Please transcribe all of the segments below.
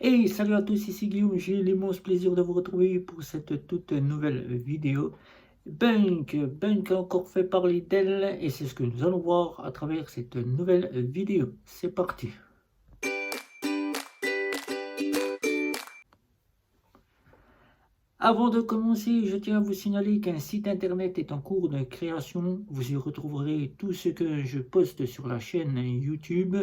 Hey, salut à tous, ici Guillaume, j'ai l'immense plaisir de vous retrouver pour cette toute nouvelle vidéo. Bunk a encore fait parler d'elle et c'est ce que nous allons voir à travers cette nouvelle vidéo. C'est parti. Avant de commencer, je tiens à vous signaler qu'un site internet est en cours de création. Vous y retrouverez tout ce que je poste sur la chaîne YouTube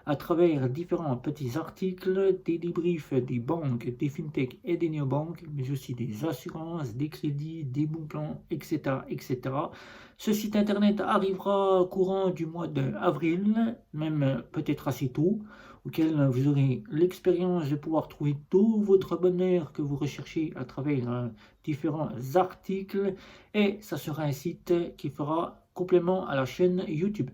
à travers différents petits articles, des débriefs des banques, des fintechs et des néobanques, mais aussi des assurances, des crédits, des bons plans, etc., etc. Ce site internet arrivera courant du mois d'avril, même peut-être assez tôt, auquel vous aurez l'expérience de pouvoir trouver tout votre bonheur que vous recherchez à travers différents articles et ça sera un site qui fera complément à la chaîne YouTube.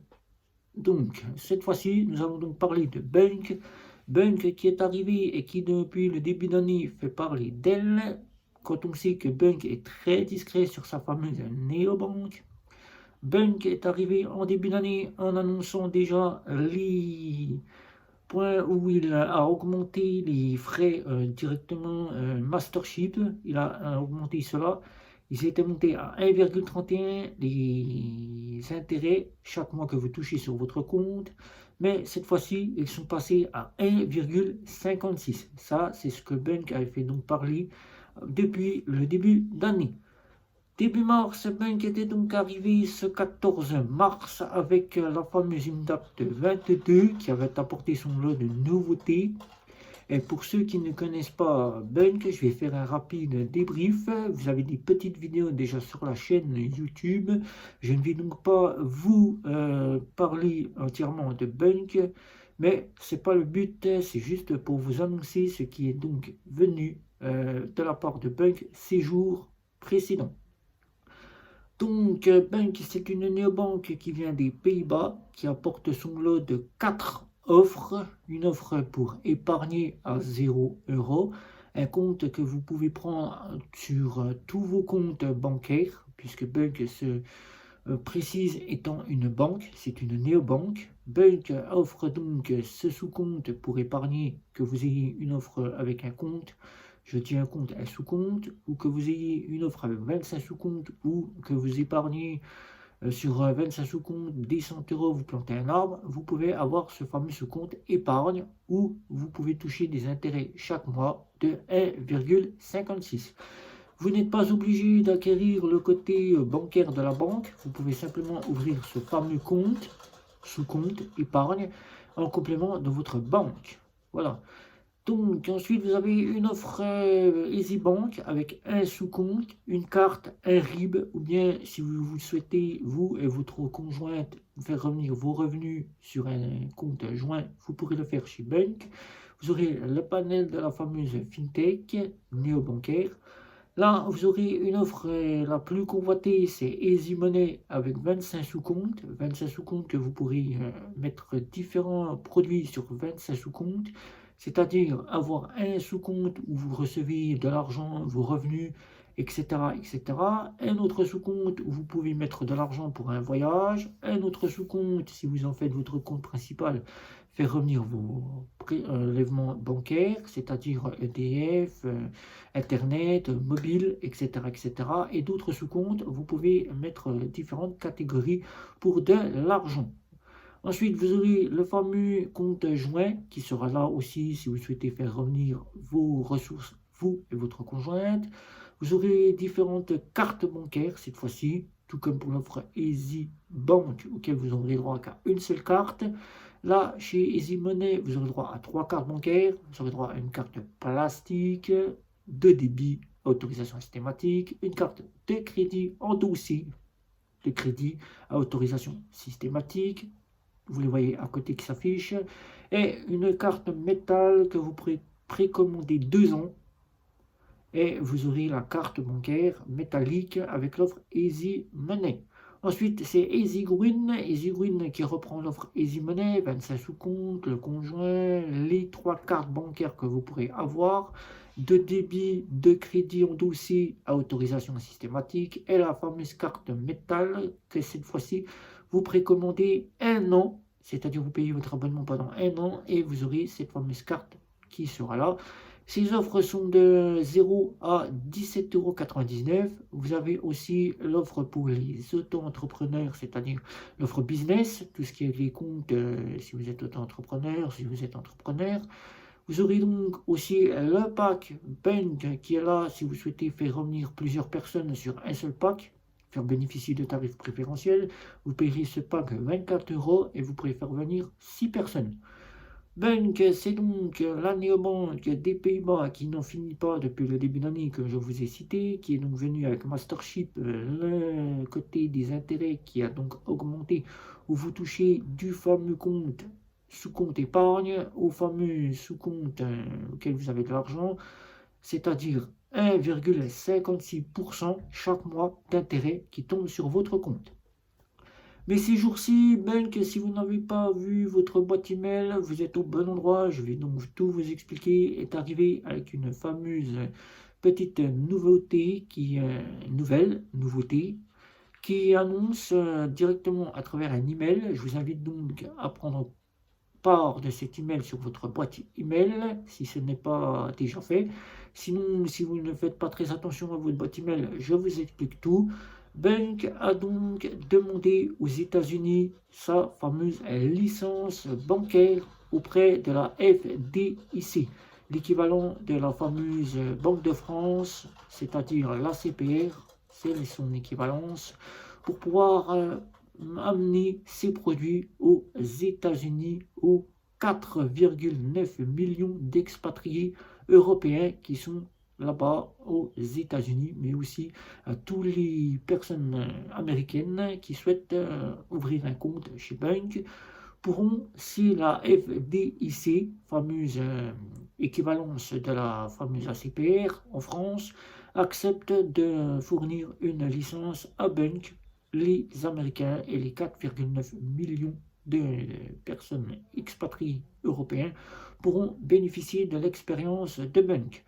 Donc, cette fois-ci, nous allons donc parler de Bunk. Bunk qui est arrivé et qui depuis le début d'année fait parler d'elle. Quand on sait que Bunk est très discret sur sa fameuse néobanque. Bunk est arrivé en début d'année en annonçant déjà les point où il a augmenté les frais directement Mastership, il a augmenté cela, ils étaient montés à 1,31 les intérêts chaque mois que vous touchez sur votre compte, mais cette fois-ci ils sont passés à 1,56. Ça c'est ce que Bunk avait fait donc parler depuis le début d'année. Début mars, Bunk était donc arrivé ce 14 mars avec la fameuse Impact 22 qui avait apporté son lot de nouveautés. Et pour ceux qui ne connaissent pas Bunk, je vais faire un rapide débrief. Vous avez des petites vidéos déjà sur la chaîne YouTube. Je ne vais donc pas vous parler entièrement de Bunk, mais c'est pas le but, c'est juste pour vous annoncer ce qui est donc venu de la part de Bunk ces jours précédents. Donc, Bunk, c'est une néobanque qui vient des Pays-Bas, qui apporte son lot de 4 offres. Une offre pour épargner à 0 €, un compte que vous pouvez prendre sur tous vos comptes bancaires, puisque Bunk se précise étant une banque, c'est une néobanque. Bunk offre donc ce sous-compte pour épargner, que vous ayez une offre avec un compte, je dis un compte, un sous-compte, ou que vous ayez une offre avec 25 sous-comptes, ou que vous épargnez sur 25 sous-comptes, des 100 €, vous plantez un arbre, vous pouvez avoir ce fameux sous-compte épargne, où vous pouvez toucher des intérêts chaque mois de 1,56. Vous n'êtes pas obligé d'acquérir le côté bancaire de la banque. Vous pouvez simplement ouvrir ce fameux compte, sous-compte épargne, en complément de votre banque. Voilà. Donc ensuite, vous avez une offre EasyBank avec un sous-compte, une carte, un RIB, ou bien si vous souhaitez, vous et votre conjointe, faire revenir vos revenus sur un compte joint, vous pourrez le faire chez Bunk. Vous aurez le panel de la fameuse FinTech, néo-bancaire. Là, vous aurez une offre la plus convoitée, c'est Easy Money avec 25 sous-comptes. 25 sous-comptes que vous pourrez mettre différents produits sur 25 sous-comptes. C'est-à-dire avoir un sous-compte où vous recevez de l'argent, vos revenus, etc., etc. Un autre sous-compte où vous pouvez mettre de l'argent pour un voyage. Un autre sous-compte, si vous en faites votre compte principal, faire revenir vos prélèvements bancaires, c'est-à-dire EDF, Internet, mobile, etc., etc. Et d'autres sous-comptes, vous pouvez mettre différentes catégories pour de l'argent. Ensuite, vous aurez le fameux compte joint qui sera là aussi si vous souhaitez faire revenir vos ressources, vous et votre conjointe. Vous aurez différentes cartes bancaires cette fois-ci, tout comme pour l'offre Easy Bank, auquel vous n'aurez droit qu'à une seule carte. Là, chez Easy Money, vous aurez droit à 3 cartes bancaires. Vous aurez droit à une carte plastique, de débit, autorisation systématique, une carte de crédit endossée, de crédit à autorisation systématique, vous les voyez à côté qui s'affiche, et une carte métal que vous pourrez précommander 2 ans, et vous aurez la carte bancaire métallique avec l'offre Easy Money. Ensuite, c'est Easy Green qui reprend l'offre Easy Money, 25 sous-comptes, le conjoint, les 3 cartes bancaires que vous pourrez avoir, de débit, de crédit endossé à autorisation systématique, et la fameuse carte métal que cette fois-ci, vous précommandez 1 an, c'est-à-dire vous payez votre abonnement pendant 1 an, et vous aurez cette fameuse carte qui sera là. Ces offres sont de 0 à 17,99 €. Vous avez aussi l'offre pour les auto-entrepreneurs, c'est-à-dire l'offre business, tout ce qui est les comptes, si vous êtes auto-entrepreneur, si vous êtes entrepreneur. Vous aurez donc aussi le pack Bunk qui est là si vous souhaitez faire revenir plusieurs personnes sur un seul pack, faire bénéficier de tarifs préférentiels. Vous payerez ce pack 24 € et vous pourrez faire venir 6 personnes. Bunk, c'est donc la néobanque des Pays-Bas qui n'en finit pas depuis le début d'année que je vous ai cité, qui est donc venu avec Mastership, le côté des intérêts qui a donc augmenté, où vous touchez du fameux compte sous-compte épargne au fameux sous-compte auquel vous avez de l'argent, c'est-à-dire 1,56% chaque mois d'intérêt qui tombe sur votre compte. Mais ces jours-ci, Bunk, si vous n'avez pas vu votre boîte email, vous êtes au bon endroit. Je vais donc tout vous expliquer. Est arrivé avec une fameuse petite nouveauté nouveauté qui annonce directement à travers un email. Je vous invite donc à prendre part de cet email sur votre boîte email si ce n'est pas déjà fait. Sinon, si vous ne faites pas très attention à votre boîte email, je vous explique tout. Bunk a donc demandé aux États-Unis sa fameuse licence bancaire auprès de la FDIC, l'équivalent de la fameuse Banque de France, c'est-à-dire l'ACPR, c'est son équivalence, pour pouvoir amener ses produits aux États-Unis, aux 4,9 millions d'expatriés européens qui sont là-bas aux États-Unis, mais aussi à toutes les personnes américaines qui souhaitent ouvrir un compte chez Bunk pourront, si la FDIC, fameuse équivalence de la fameuse ACPR en France, accepte de fournir une licence à Bunk, les Américains et les 4,9 millions de personnes expatriées européennes pourront bénéficier de l'expérience de Bunk.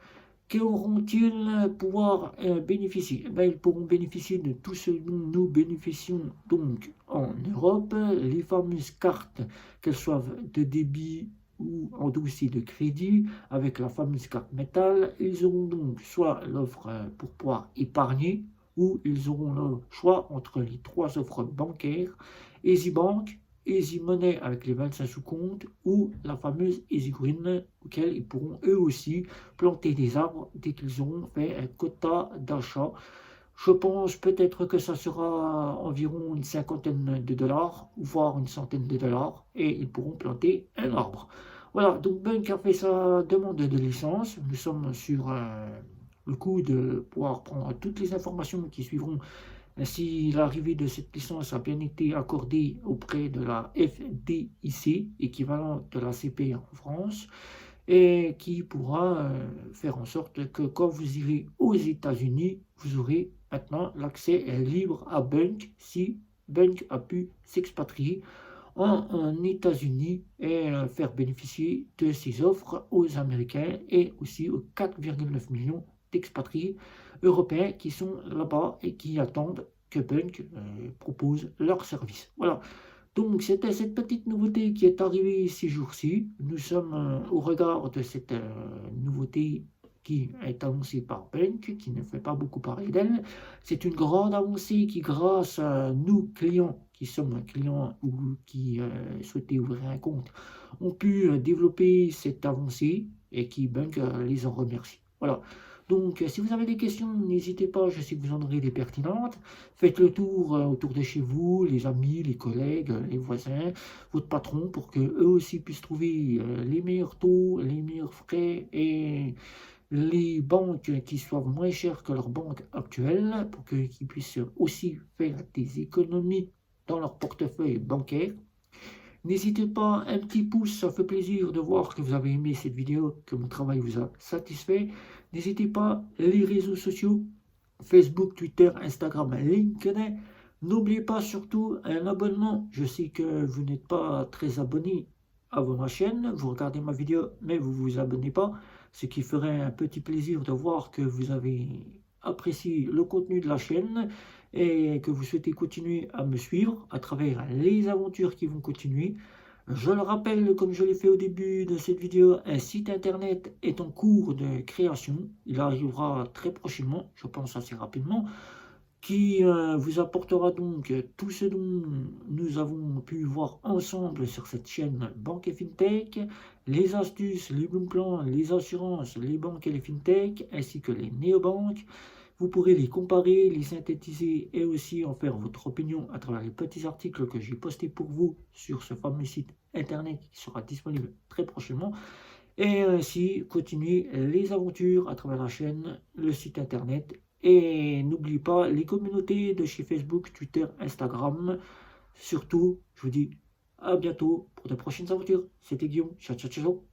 Qu'auront-ils pouvoir bénéficier? Ils pourront bénéficier de tout ce dont nous bénéficions donc en Europe, les fameuses cartes, qu'elles soient de débit ou en dossier de crédit, avec la fameuse carte métal. Ils auront donc soit l'offre pour pouvoir épargner, ou ils auront le choix entre les trois offres bancaires, EasyBank, Easy Money avec les 25 sous-comptes ou la fameuse Easy Green auquel ils pourront eux aussi planter des arbres dès qu'ils auront fait un quota d'achat. Je pense peut-être que ça sera environ une cinquantaine de dollars, voire une centaine de dollars, et ils pourront planter un arbre. Voilà, donc Bunk a fait sa demande de licence. Nous sommes sur le coup de pouvoir prendre toutes les informations qui suivront. Ainsi, l'arrivée de cette licence a bien été accordée auprès de la FDIC, équivalent de la CPR en France, et qui pourra faire en sorte que quand vous irez aux États-Unis, vous aurez maintenant l'accès libre à Bunk si Bunk a pu s'expatrier en États-Unis et faire bénéficier de ces offres aux Américains et aussi aux 4,9 millions d'expatriés européens qui sont là-bas et qui attendent que Bunk propose leur service. Voilà. Donc c'était cette petite nouveauté qui est arrivée ces jours-ci. Nous sommes au regard de cette nouveauté qui est annoncée par Bunk, qui ne fait pas beaucoup parler d'elle. C'est une grande avancée qui, grâce à nous clients, qui sommes clients ou qui souhaitaient ouvrir un compte, ont pu développer cette avancée et qui Bunk les en remercie. Voilà. Donc, si vous avez des questions, n'hésitez pas, je sais que vous en aurez des pertinentes. Faites le tour autour de chez vous, les amis, les collègues, les voisins, votre patron, pour qu'eux aussi puissent trouver les meilleurs taux, les meilleurs frais et les banques qui soient moins chères que leur banque actuelle, pour qu'ils puissent aussi faire des économies dans leur portefeuille bancaire. N'hésitez pas, un petit pouce, ça fait plaisir de voir que vous avez aimé cette vidéo, que mon travail vous a satisfait. N'hésitez pas, les réseaux sociaux, Facebook, Twitter, Instagram, LinkedIn. N'oubliez pas surtout un abonnement. Je sais que vous n'êtes pas très abonné à ma chaîne, vous regardez ma vidéo, mais vous ne vous abonnez pas, ce qui ferait un petit plaisir de voir que vous avez apprécié le contenu de la chaîne et que vous souhaitez continuer à me suivre à travers les aventures qui vont continuer. Je le rappelle, comme je l'ai fait au début de cette vidéo, un site internet est en cours de création. Il arrivera très prochainement, je pense assez rapidement, qui vous apportera donc tout ce dont nous avons pu voir ensemble sur cette chaîne Banque et FinTech, les astuces, les bons plans, les assurances, les banques et les FinTech, ainsi que les néobanques. Vous pourrez les comparer, les synthétiser et aussi en faire votre opinion à travers les petits articles que j'ai postés pour vous sur ce fameux site internet qui sera disponible très prochainement. Et ainsi continuer les aventures à travers la chaîne, le site internet. Et n'oubliez pas les communautés de chez Facebook, Twitter, Instagram. Surtout, je vous dis à bientôt pour de prochaines aventures. C'était Guillaume. Ciao, ciao, ciao.